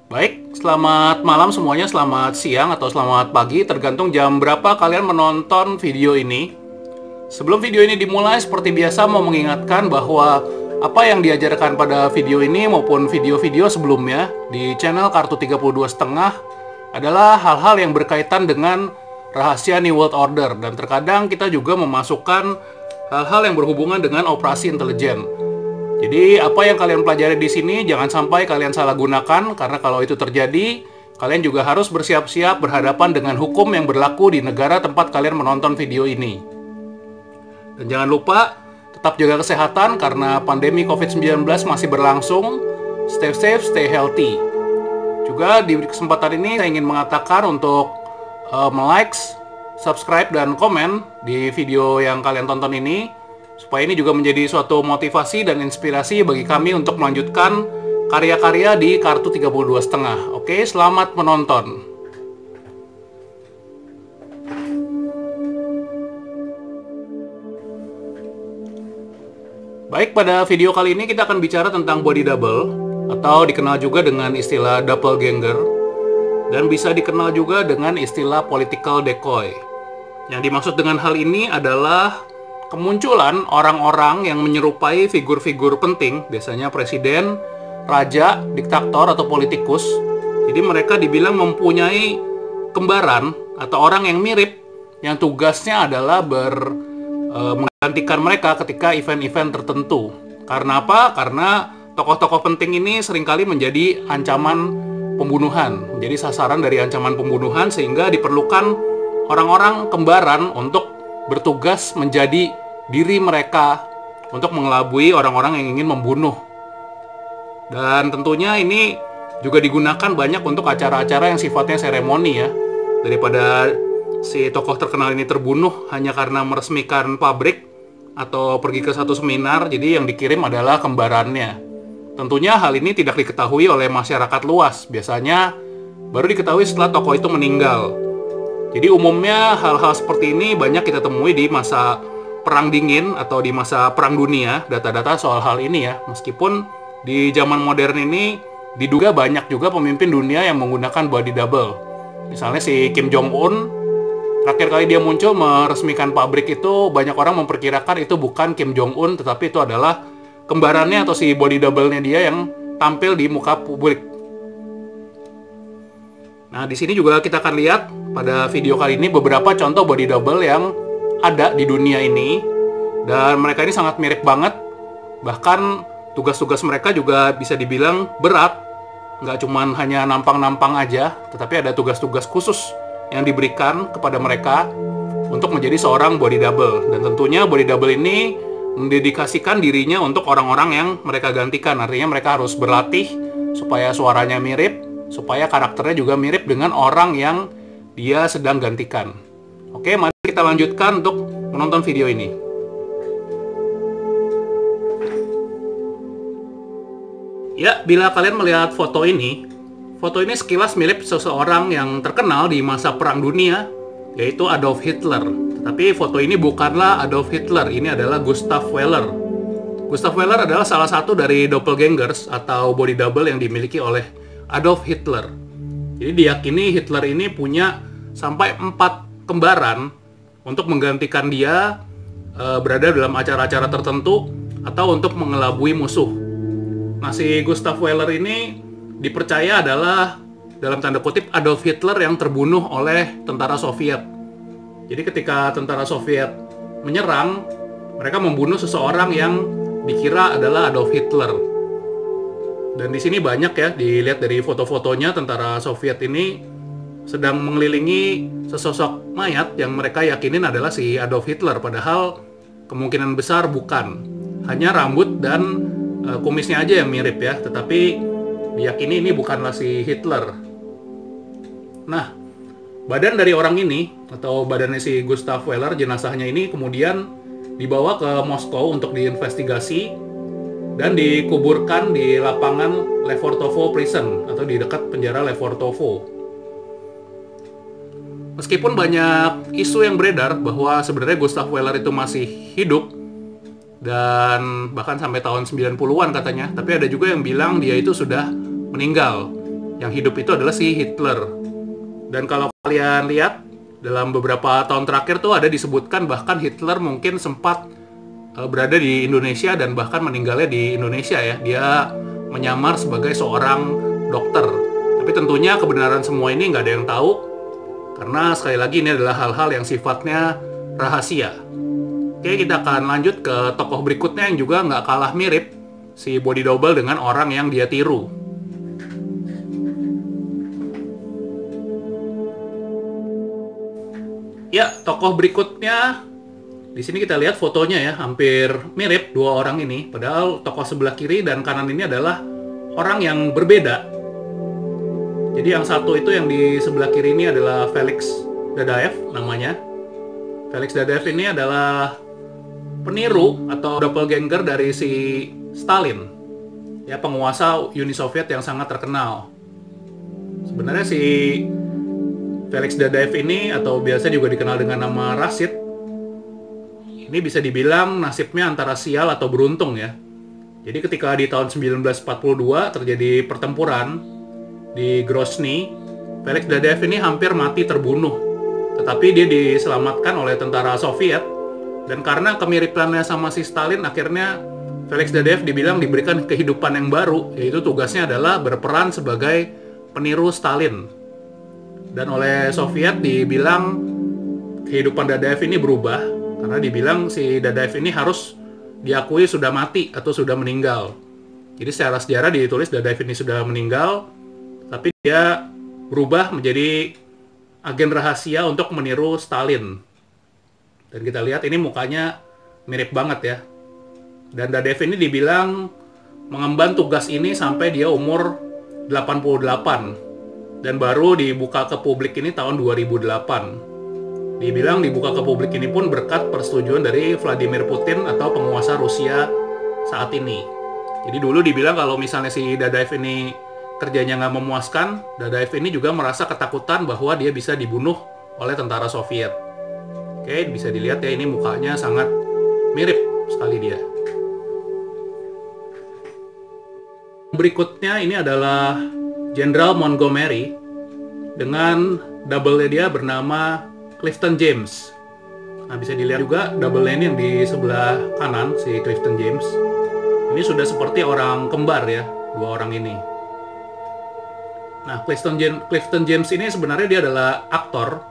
Baik, selamat malam semuanya, selamat siang atau selamat pagi, tergantung jam berapa kalian menonton video ini. Sebelum video ini dimulai, seperti biasa mau mengingatkan bahwa apa yang diajarkan pada video ini maupun video-video sebelumnya di channel Kartu 32,5 adalah hal-hal yang berkaitan dengan rahasia New World Order, dan terkadang kita juga memasukkan hal-hal yang berhubungan dengan operasi intelijen. Jadi apa yang kalian pelajari di sini jangan sampai kalian salah gunakan, karena kalau itu terjadi, kalian juga harus bersiap-siap berhadapan dengan hukum yang berlaku di negara tempat kalian menonton video ini. Dan jangan lupa tetap jaga kesehatan karena pandemi COVID-19 masih berlangsung. Stay safe, stay healthy. Juga di kesempatan ini saya ingin mengatakan untuk like, subscribe, dan komen di video yang kalian tonton ini, supaya ini juga menjadi suatu motivasi dan inspirasi bagi kami untuk melanjutkan karya-karya di Kartu 32,5. Oke, selamat menonton. Baik, pada video kali ini kita akan bicara tentang body double, atau dikenal juga dengan istilah doppelganger, dan bisa dikenal juga dengan istilah political decoy. Yang dimaksud dengan hal ini adalah kemunculan orang-orang yang menyerupai figur-figur penting, biasanya presiden, raja, diktator, atau politikus. Jadi mereka dibilang mempunyai kembaran atau orang yang mirip, yang tugasnya adalah menggantikan mereka ketika event-event tertentu. Karena apa? Karena tokoh-tokoh penting ini seringkali menjadi ancaman pembunuhan, menjadi sasaran dari ancaman pembunuhan, sehingga diperlukan orang-orang kembaran untuk bertugas menjadi diri mereka untuk mengelabui orang-orang yang ingin membunuh. Dan tentunya ini juga digunakan banyak untuk acara-acara yang sifatnya seremoni ya. Daripada si tokoh terkenal ini terbunuh hanya karena meresmikan pabrik atau pergi ke satu seminar, jadi yang dikirim adalah kembarannya. Tentunya hal ini tidak diketahui oleh masyarakat luas. Biasanya baru diketahui setelah tokoh itu meninggal. Jadi umumnya hal-hal seperti ini banyak kita temui di masa Perang Dingin atau di masa Perang Dunia, data-data soal hal ini ya. Meskipun di zaman modern ini diduga banyak juga pemimpin dunia yang menggunakan body double. Misalnya si Kim Jong-un, terakhir kali dia muncul meresmikan pabrik itu, banyak orang memperkirakan itu bukan Kim Jong-un, tetapi itu adalah kembarannya atau si body double-nya dia yang tampil di muka publik. Nah, di sini juga kita akan lihat pada video kali ini beberapa contoh body double yang ada di dunia ini, dan mereka ini sangat mirip banget. Bahkan tugas-tugas mereka juga bisa dibilang berat, nggak cuman hanya nampang-nampang aja, tetapi ada tugas-tugas khusus yang diberikan kepada mereka untuk menjadi seorang body double. Dan tentunya body double ini mendedikasikan dirinya untuk orang-orang yang mereka gantikan. Artinya mereka harus berlatih supaya suaranya mirip, supaya karakternya juga mirip dengan orang yang dia sedang gantikan. Oke, mari kita lanjutkan untuk menonton video ini. Ya, bila kalian melihat foto ini sekilas mirip seseorang yang terkenal di masa Perang Dunia, yaitu Adolf Hitler. Tetapi foto ini bukanlah Adolf Hitler, ini adalah Gustav Wehler. Gustav Wehler adalah salah satu dari doppelgangers atau body double yang dimiliki oleh Adolf Hitler. Jadi diyakini Hitler ini punya sampai 4 kembaran untuk menggantikan dia berada dalam acara-acara tertentu atau untuk mengelabui musuh. Nah, si Gustav Wehler ini dipercaya adalah dalam tanda kutip Adolf Hitler yang terbunuh oleh tentara Soviet. Jadi ketika tentara Soviet menyerang, mereka membunuh seseorang yang dikira adalah Adolf Hitler. Dan di sini banyak ya, dilihat dari foto-fotonya, tentara Soviet ini sedang mengelilingi sesosok mayat yang mereka yakinin adalah si Adolf Hitler, padahal kemungkinan besar bukan. Hanya rambut dan kumisnya aja yang mirip ya, tetapi diyakini ini bukanlah si Hitler. Nah, badan dari orang ini, atau badannya si Gustav Wehler, jenazahnya ini kemudian dibawa ke Moskow untuk diinvestigasi dan dikuburkan di lapangan Lefortovo Prison atau di dekat penjara Lefortovo. Meskipun banyak isu yang beredar bahwa sebenarnya Gustav Wehler itu masih hidup dan bahkan sampai tahun 90-an katanya, tapi ada juga yang bilang dia itu sudah meninggal. Yang hidup itu adalah si Hitler. Dan kalau kalian lihat, dalam beberapa tahun terakhir tuh ada disebutkan bahkan Hitler mungkin sempat berada di Indonesia dan bahkan meninggalnya di Indonesia ya. Dia menyamar sebagai seorang dokter. Tapi tentunya kebenaran semua ini nggak ada yang tahu, karena sekali lagi ini adalah hal-hal yang sifatnya rahasia. Oke, kita akan lanjut ke tokoh berikutnya yang juga nggak kalah mirip si body double dengan orang yang dia tiru. Ya, tokoh berikutnya di sini kita lihat fotonya ya, hampir mirip dua orang ini. Padahal tokoh sebelah kiri dan kanan ini adalah orang yang berbeda. Jadi yang satu itu yang di sebelah kiri ini adalah Felix Dadaev namanya. Felix Dadaev ini adalah peniru atau doppelganger dari si Stalin, ya, penguasa Uni Soviet yang sangat terkenal. Sebenarnya si Felix Dadaev ini, atau biasa juga dikenal dengan nama Rashid, ini bisa dibilang nasibnya antara sial atau beruntung ya. Jadi ketika di tahun 1942 terjadi pertempuran di Grozny, Felix Dadaev ini hampir mati terbunuh. Tetapi dia diselamatkan oleh tentara Soviet, dan karena kemiripannya sama si Stalin, akhirnya Felix Dadaev dibilang diberikan kehidupan yang baru, yaitu tugasnya adalah berperan sebagai peniru Stalin. Dan oleh Soviet dibilang kehidupan Dadaev ini berubah, karena dibilang si Dadaev ini harus diakui sudah mati atau sudah meninggal. Jadi secara sejarah ditulis Dadaev ini sudah meninggal, tapi dia berubah menjadi agen rahasia untuk meniru Stalin. Dan kita lihat ini mukanya mirip banget ya. Dan Dadaev ini dibilang mengemban tugas ini sampai dia umur 88. Dan baru dibuka ke publik ini tahun 2008. Dibilang dibuka ke publik ini pun berkat persetujuan dari Vladimir Putin atau penguasa Rusia saat ini. Jadi dulu dibilang kalau misalnya si Dadaev ini kerjanya nggak memuaskan, Dadaev ini juga merasa ketakutan bahwa dia bisa dibunuh oleh tentara Soviet. Oke, bisa dilihat ya, ini mukanya sangat mirip sekali dia. Berikutnya ini adalah Jenderal Montgomery dengan double-nya dia bernama Clifton James. Nah, bisa dilihat juga double-nya ini yang di sebelah kanan, si Clifton James. Ini sudah seperti orang kembar ya, dua orang ini. Nah, Clifton James ini sebenarnya dia adalah aktor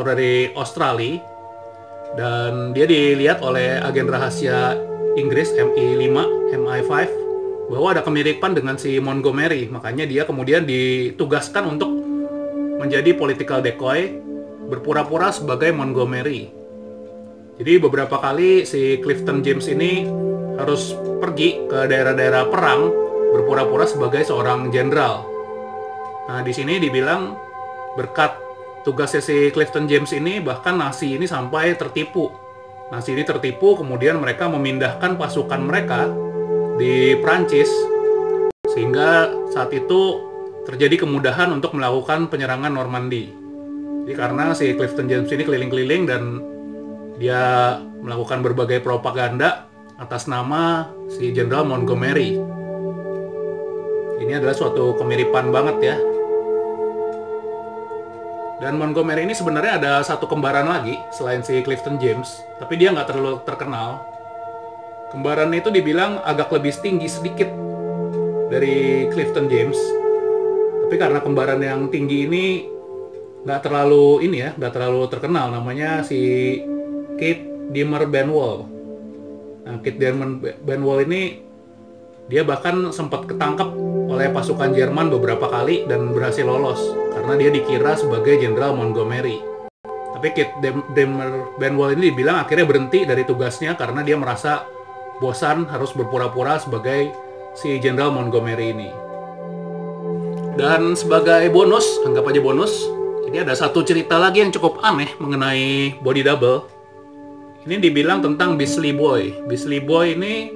dari Australia, dan dia dilihat oleh agen rahasia Inggris MI5 bahwa ada kemiripan dengan si Montgomery. Makanya dia kemudian ditugaskan untuk menjadi political decoy, berpura-pura sebagai Montgomery. Jadi beberapa kali si Clifton James ini harus pergi ke daerah-daerah perang, berpura-pura sebagai seorang jenderal. Nah, di sini dibilang berkat tugasnya si Clifton James ini, bahkan Nazi ini sampai tertipu. Nazi ini tertipu, kemudian mereka memindahkan pasukan mereka di Prancis, sehingga saat itu terjadi kemudahan untuk melakukan penyerangan Normandy. Jadi karena si Clifton James ini keliling-keliling dan dia melakukan berbagai propaganda atas nama si Jenderal Montgomery. Ini adalah suatu kemiripan banget ya. Dan Montgomery ini sebenarnya ada satu kembaran lagi selain si Clifton James, tapi dia nggak terlalu terkenal. Kembaran itu dibilang agak lebih tinggi sedikit dari Clifton James, tapi karena kembaran yang tinggi ini nggak terlalu terkenal, namanya si Kate Dimmer Benwall. Nah, Kate Dimmer Benwall ini dia bahkan sempat ketangkep oleh pasukan Jerman beberapa kali dan berhasil lolos karena dia dikira sebagai Jenderal Montgomery. Tapi Kate Dimmer Benwall ini dibilang akhirnya berhenti dari tugasnya karena dia merasa bosan harus berpura-pura sebagai si Jenderal Montgomery ini. Dan sebagai bonus, anggap aja bonus, ini ada satu cerita lagi yang cukup aneh mengenai body double. Ini dibilang tentang Beasley Boy. Beasley Boy ini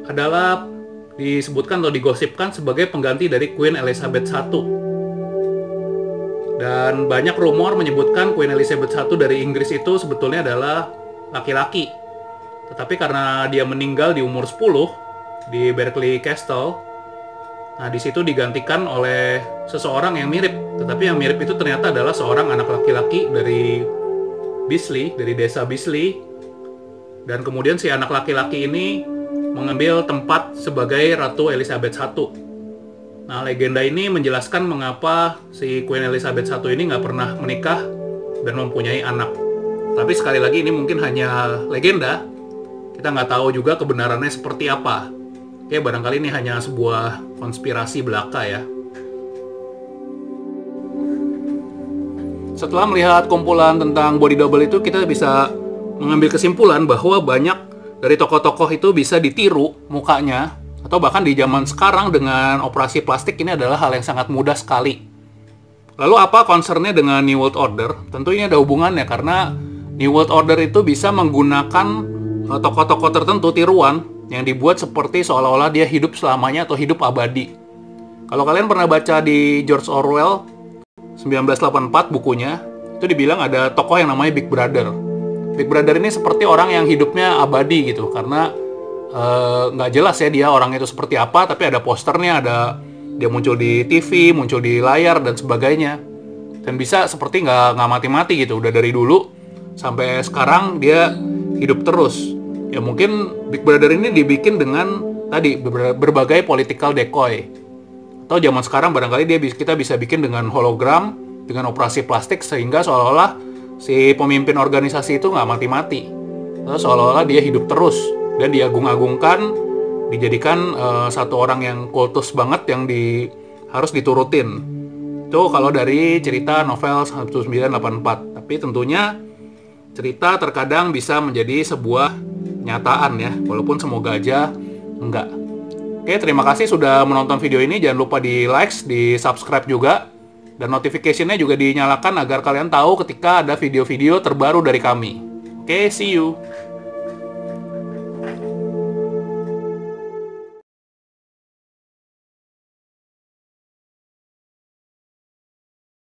adalah disebutkan atau digosipkan sebagai pengganti dari Queen Elizabeth I. Dan banyak rumor menyebutkan Queen Elizabeth I dari Inggris itu sebetulnya adalah laki-laki. Tetapi karena dia meninggal di umur 10 di Berkeley Castle, Nah, di situ digantikan oleh seseorang yang mirip, tetapi yang mirip itu ternyata adalah seorang anak laki-laki dari Bisley, dari desa Bisley. Dan kemudian si anak laki-laki ini mengambil tempat sebagai Ratu Elizabeth I. Nah, legenda ini menjelaskan mengapa si Queen Elizabeth I ini nggak pernah menikah dan mempunyai anak. Tapi sekali lagi ini mungkin hanya legenda. Kita nggak tahu juga kebenarannya seperti apa. Oke, barangkali ini hanya sebuah konspirasi belaka ya. Setelah melihat kumpulan tentang body double itu, kita bisa mengambil kesimpulan bahwa banyak dari tokoh-tokoh itu bisa ditiru mukanya, atau bahkan di zaman sekarang dengan operasi plastik ini adalah hal yang sangat mudah sekali. Lalu apa concernnya dengan New World Order? Tentu ini ada hubungannya, karena New World Order itu bisa menggunakan tokoh-tokoh tertentu tiruan yang dibuat seperti seolah-olah dia hidup selamanya atau hidup abadi. Kalau kalian pernah baca di George Orwell 1984 bukunya, itu dibilang ada tokoh yang namanya Big Brother. Big Brother ini seperti orang yang hidupnya abadi gitu, karena nggak jelas ya dia orang itu seperti apa, tapi ada posternya, ada dia muncul di TV, muncul di layar dan sebagainya, dan bisa seperti nggak mati-mati gitu, udah dari dulu sampai sekarang dia hidup terus. Ya mungkin Big Brother ini dibikin dengan tadi berbagai political decoy. Atau zaman sekarang barangkali kita bisa bikin dengan hologram, dengan operasi plastik, sehingga seolah-olah si pemimpin organisasi itu nggak mati-mati. Atau seolah-olah dia hidup terus dan diagung-agungkan, dijadikan satu orang yang kultus banget yang harus diturutin. Itu kalau dari cerita novel 1984. Tapi tentunya cerita terkadang bisa menjadi sebuah nyataan ya, walaupun semoga aja enggak. Oke, terima kasih sudah menonton video ini. Jangan lupa di like, di subscribe juga, dan notification-nya juga dinyalakan agar kalian tahu ketika ada video-video terbaru dari kami. Oke, see you.